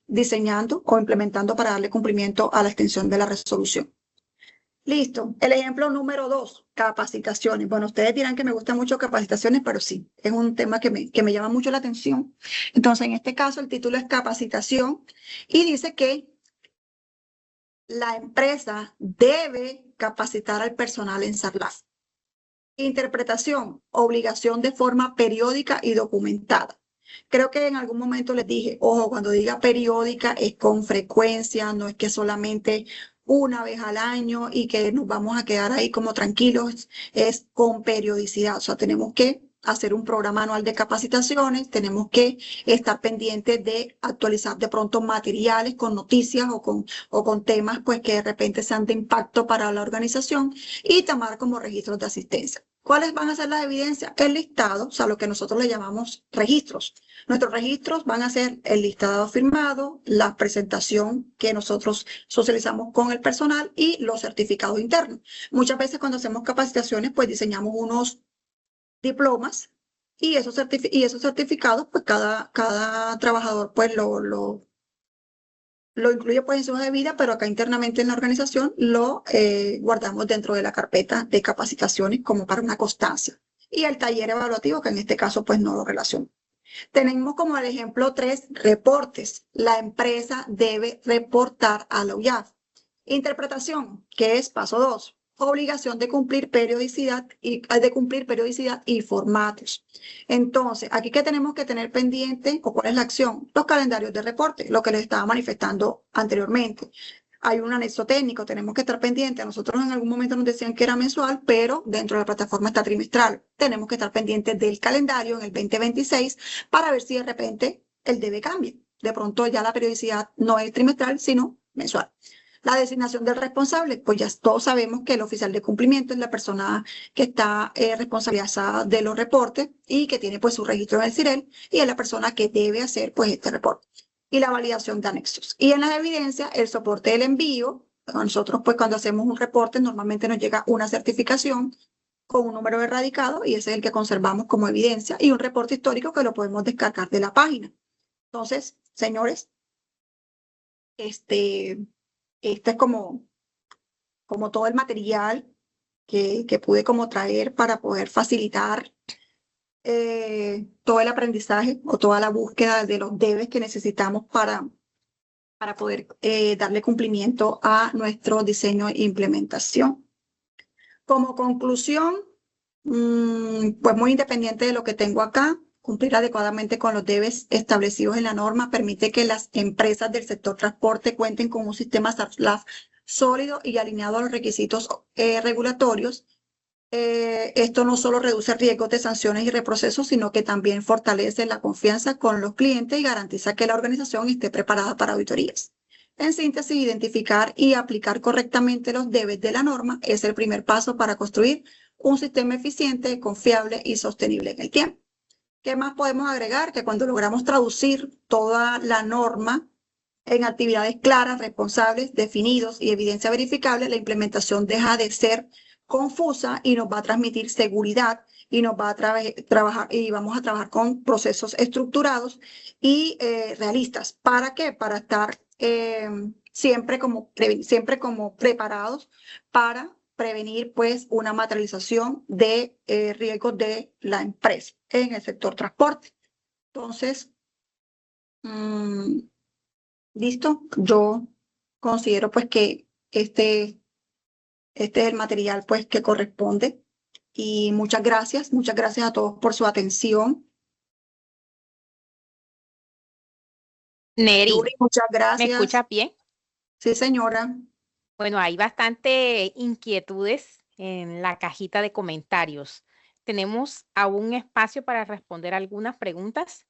diseñando o implementando para darle cumplimiento a la extensión de la resolución. Listo. El ejemplo número 2, capacitaciones. Bueno, ustedes dirán que me gustan mucho capacitaciones, pero sí, es un tema que me llama mucho la atención. Entonces, en este caso, el título es capacitación y dice que la empresa debe capacitar al personal en SARLAF. Interpretación, obligación de forma periódica y documentada. Creo que en algún momento les dije, ojo, cuando diga periódica es con frecuencia, no es que solamente una vez al año y que nos vamos a quedar ahí como tranquilos, es con periodicidad. O sea, tenemos que hacer un programa anual de capacitaciones, tenemos que estar pendientes de actualizar de pronto materiales con noticias o con temas pues que de repente sean de impacto para la organización y tomar como registros de asistencia. ¿Cuáles van a ser las evidencias? El listado, o sea, lo que nosotros le llamamos registros. Nuestros registros van a ser el listado firmado, la presentación que nosotros socializamos con el personal y los certificados internos. Muchas veces cuando hacemos capacitaciones, pues diseñamos unos diplomas y esos certificados, pues cada trabajador pues lo incluye pues en su hoja de vida, pero acá internamente en la organización lo guardamos dentro de la carpeta de capacitaciones como para una constancia. Y el taller evaluativo, que en este caso pues no lo relaciono. Tenemos como el ejemplo 3, reportes. La empresa debe reportar a la UIAF. Interpretación, que es paso 2. Obligación de cumplir periodicidad y formatos. Entonces, aquí que tenemos que tener pendiente, o cuál es la acción, los calendarios de reporte, lo que les estaba manifestando anteriormente. Hay un anexo técnico, tenemos que estar pendientes. A nosotros en algún momento nos decían que era mensual, pero dentro de la plataforma está trimestral. Tenemos que estar pendientes del calendario en el 2026 para ver si de repente el debe cambia. De pronto ya la periodicidad no es trimestral, sino mensual. La designación del responsable, pues ya todos sabemos que el oficial de cumplimiento es la persona que está responsabilizada de los reportes y que tiene pues su registro en el CIREL y es la persona que debe hacer pues este reporte. Y la validación de anexos. Y en las evidencias, el soporte del envío. A nosotros pues cuando hacemos un reporte normalmente nos llega una certificación con un número de radicado y ese es el que conservamos como evidencia y un reporte histórico que lo podemos descargar de la página. Entonces, señores, este es como todo el material que pude como traer para poder facilitar todo el aprendizaje o toda la búsqueda de los debes que necesitamos para poder darle cumplimiento a nuestro diseño e implementación. Como conclusión, pues muy independiente de lo que tengo acá, cumplir adecuadamente con los debes establecidos en la norma permite que las empresas del sector transporte cuenten con un sistema SARLAF sólido y alineado a los requisitos regulatorios. Esto no solo reduce riesgos de sanciones y reprocesos, sino que también fortalece la confianza con los clientes y garantiza que la organización esté preparada para auditorías. En síntesis, identificar y aplicar correctamente los debes de la norma es el primer paso para construir un sistema eficiente, confiable y sostenible en el tiempo. ¿Qué más podemos agregar? Que cuando logramos traducir toda la norma En actividades claras, responsables, definidos y evidencia verificable, la implementación deja de ser confusa y nos va a transmitir seguridad y nos va a trabajar y vamos a trabajar con procesos estructurados y realistas. ¿Para qué? Para estar siempre como preparados para prevenir pues una materialización de riesgos de la empresa en el sector transporte. Entonces, listo, yo considero pues que este es el material pues que corresponde y muchas gracias a todos por su atención. Neri, Yuri, muchas ¿me gracias. escuchas bien? Sí, señora. Bueno, hay bastante inquietudes en la cajita de comentarios. ¿Tenemos aún espacio para responder algunas preguntas?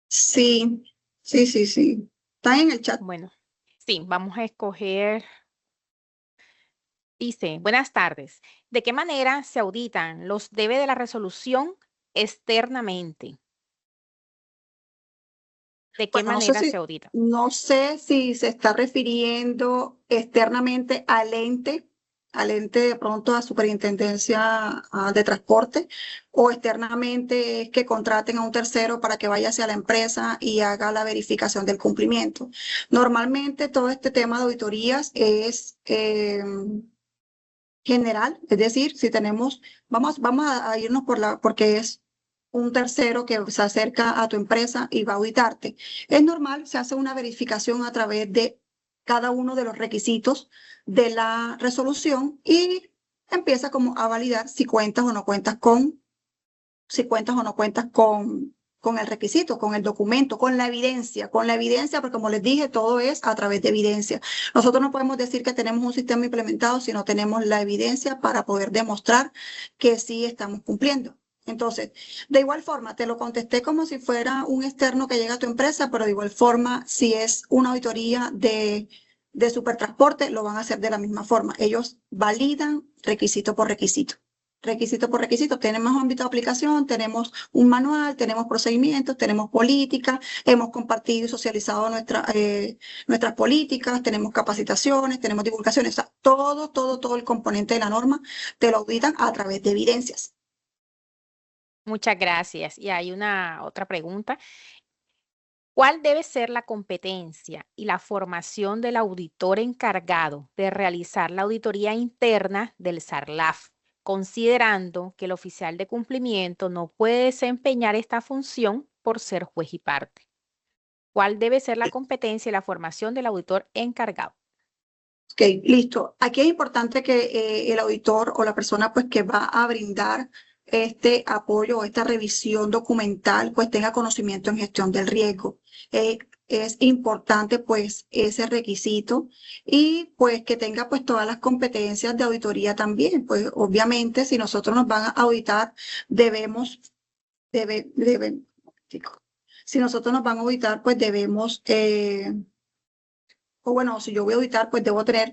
Sí, sí. Está en el chat. Bueno, sí, vamos a escoger. Dice, buenas tardes. ¿De qué manera se auditan los debe de la resolución externamente? ¿De qué Bueno, no sé manera si, se auditan? no sé si se está refiriendo externamente al ente de pronto a Superintendencia de Transporte, o externamente es que contraten a un tercero para que vaya hacia la empresa y haga la verificación del cumplimiento. Normalmente todo este tema de auditorías es general, es decir, si tenemos, vamos a irnos porque es un tercero que se acerca a tu empresa y va a auditarte. Es normal, se hace una verificación a través de cada uno de los requisitos de la resolución y empieza como a validar si cuentas o no cuentas con el requisito, con el documento, con la evidencia, porque como les dije, todo es a través de evidencia. Nosotros no podemos decir que tenemos un sistema implementado si no tenemos la evidencia para poder demostrar que sí estamos cumpliendo. Entonces, de igual forma, te lo contesté como si fuera un externo que llega a tu empresa, pero de igual forma, si es una auditoría de Supertransporte, lo van a hacer de la misma forma. Ellos validan requisito por requisito. Requisito por requisito, tenemos ámbito de aplicación, tenemos un manual, tenemos procedimientos, tenemos políticas, hemos compartido y socializado nuestras políticas, tenemos capacitaciones, tenemos divulgaciones, o sea, todo el componente de la norma te lo auditan a través de evidencias. Muchas gracias. Y hay una otra pregunta. ¿Cuál debe ser la competencia y la formación del auditor encargado de realizar la auditoría interna del SARLAF, considerando que el oficial de cumplimiento no puede desempeñar esta función por ser juez y parte? ¿Cuál debe ser la competencia y la formación del auditor encargado? Ok, listo. Aquí es importante que el auditor o la persona pues que va a brindar este apoyo o esta revisión documental pues tenga conocimiento en gestión del riesgo. Es importante pues ese requisito y pues que tenga pues todas las competencias de auditoría también. Pues obviamente si nosotros nos van a auditar si nosotros nos van a auditar pues debemos o bueno, si yo voy a auditar, pues debo tener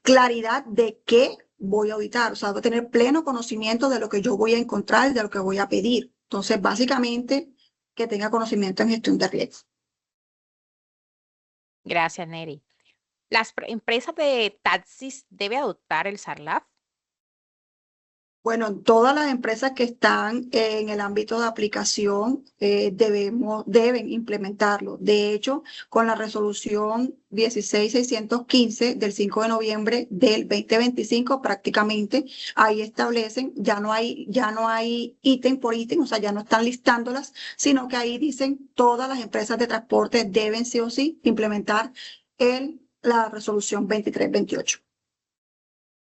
claridad de qué voy a auditar. O sea, debo tener pleno conocimiento de lo que yo voy a encontrar y de lo que voy a pedir. Entonces, básicamente, que tenga conocimiento en gestión de riesgos. Gracias, Neri. ¿Las empresas de taxis deben adoptar el SARLAF? Bueno, todas las empresas que están en el ámbito de aplicación deben implementarlo. De hecho, con la resolución 16615 del 5 de noviembre del 2025, prácticamente ahí establecen, ya no hay ítem por ítem, o sea, ya no están listándolas, sino que ahí dicen todas las empresas de transporte deben sí o sí implementar la resolución 2328.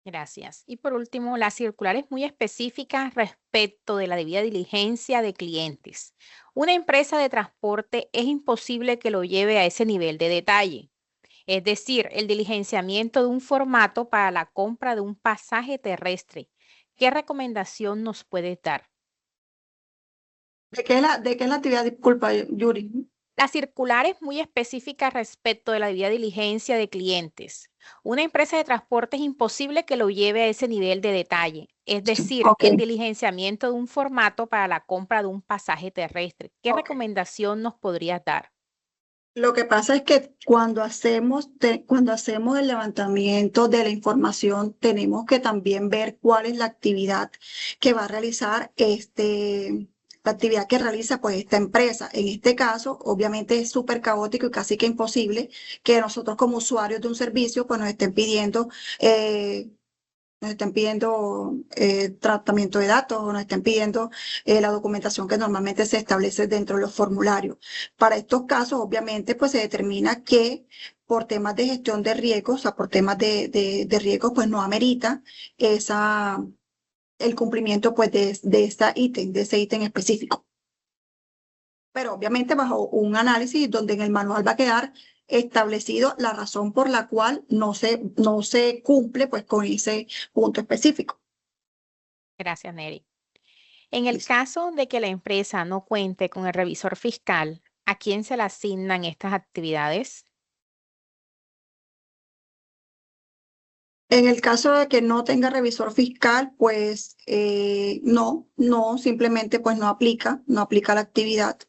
Gracias. Y por último, las circulares muy específicas respecto de la debida diligencia de clientes. Una empresa de transporte es imposible que lo lleve a ese nivel de detalle. Es decir, el diligenciamiento de un formato para la compra de un pasaje terrestre. ¿Qué recomendación nos puedes dar? ¿De qué es la actividad? Disculpa, Yuri. Las circulares muy específicas respecto de la debida diligencia de clientes. Una empresa de transporte es imposible que lo lleve a ese nivel de detalle, es decir, Ok, el diligenciamiento de un formato para la compra de un pasaje terrestre. ¿Qué ok. recomendación nos podrías dar? Lo que pasa es que cuando hacemos el levantamiento de la información, tenemos que también ver cuál es la actividad que va a realizar la actividad que realiza pues esta empresa. En este caso, obviamente es súper caótico y casi que imposible que nosotros como usuarios de un servicio pues eh, nos estén pidiendo tratamiento de datos o nos estén pidiendo la documentación que normalmente se establece dentro de los formularios. Para estos casos, obviamente, pues se determina que por temas de gestión de riesgos, o sea, por temas de riesgos, pues no amerita el cumplimiento pues de ese ítem específico. Pero obviamente bajo un análisis donde en el manual va a quedar establecido la razón por la cual no se cumple pues con ese punto específico. Gracias, Neri. En el Listo. caso de que la empresa no cuente con el revisor fiscal, ¿a quién se le asignan estas actividades? En el caso de que no tenga revisor fiscal, pues no, simplemente pues no aplica la actividad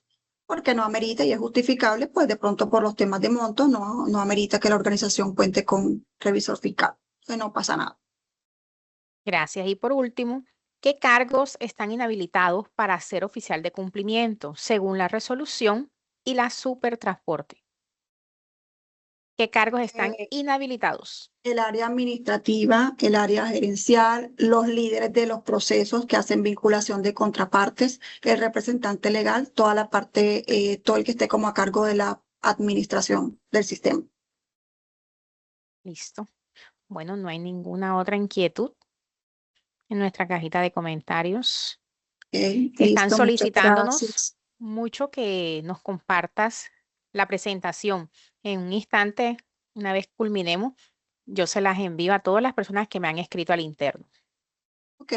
porque no amerita y es justificable, pues de pronto por los temas de monto no amerita que la organización cuente con revisor fiscal. Entonces no pasa nada. Gracias. Y por último, ¿qué cargos están inhabilitados para ser oficial de cumplimiento según la resolución y la supertransporte? ¿Qué cargos están inhabilitados? El área administrativa, el área gerencial, los líderes de los procesos que hacen vinculación de contrapartes, el representante legal, toda la parte, todo el que esté como a cargo de la administración del sistema. Listo. Bueno, no hay ninguna otra inquietud en nuestra cajita de comentarios. Listo, Están muchas solicitándonos gracias. mucho que nos compartas la presentación. En un instante, una vez culminemos, yo se las envío a todas las personas que me han escrito al interno. Ok,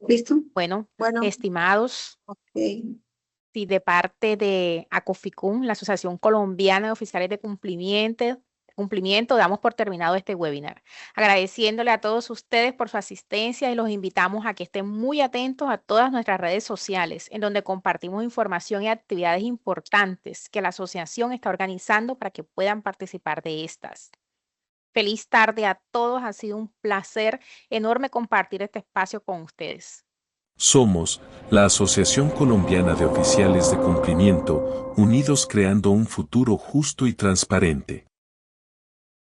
listo. Bueno, Bueno, estimados, ok. si de parte de ACOFICUM, la Asociación Colombiana de Oficiales de Cumplimiento, damos por terminado este webinar. Agradeciéndole a todos ustedes por su asistencia y los invitamos a que estén muy atentos a todas nuestras redes sociales, en donde compartimos información y actividades importantes que la asociación está organizando para que puedan participar de estas. Feliz tarde a todos, ha sido un placer enorme compartir este espacio con ustedes. Somos la Asociación Colombiana de Oficiales de Cumplimiento, unidos creando un futuro justo y transparente.